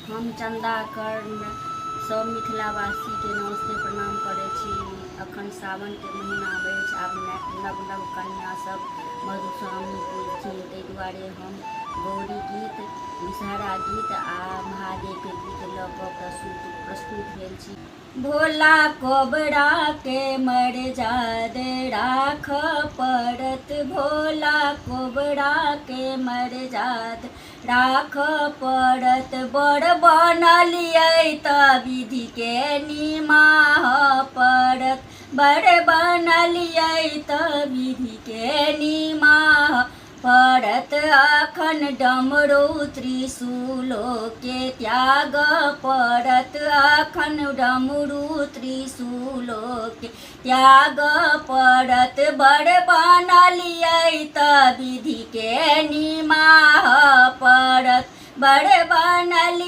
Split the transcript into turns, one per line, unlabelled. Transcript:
हम चंदा कर्ण सब मिथिलावासी के नमस्ते प्रणाम करै छी। अखन सावन के महीना अछि, आब नव नव कन्या सब मधुश्रावणी पूजथिन, ताहि दुआरे हम गौरी गीत, विषहरा गीत आ महादेव के गीत लऽ कऽ प्रस्तुत भेल छी। भोला कोबरा के मर्याद राख पड़त, भोला कोबरा के मर्याद राख पड़त। बड़ बनलियै तऽ विधि के निमाह पड़त, बड़ बनलियै तऽ विधि के निमाह पड़त। अखन डमरू त्रिशूलो के त्याग पड़त, अखन डमरू त्रिशूलो के त्याग पड़त। बड़ बनलियै तऽ विधि के निमाह पड़त, बड़ बनलियै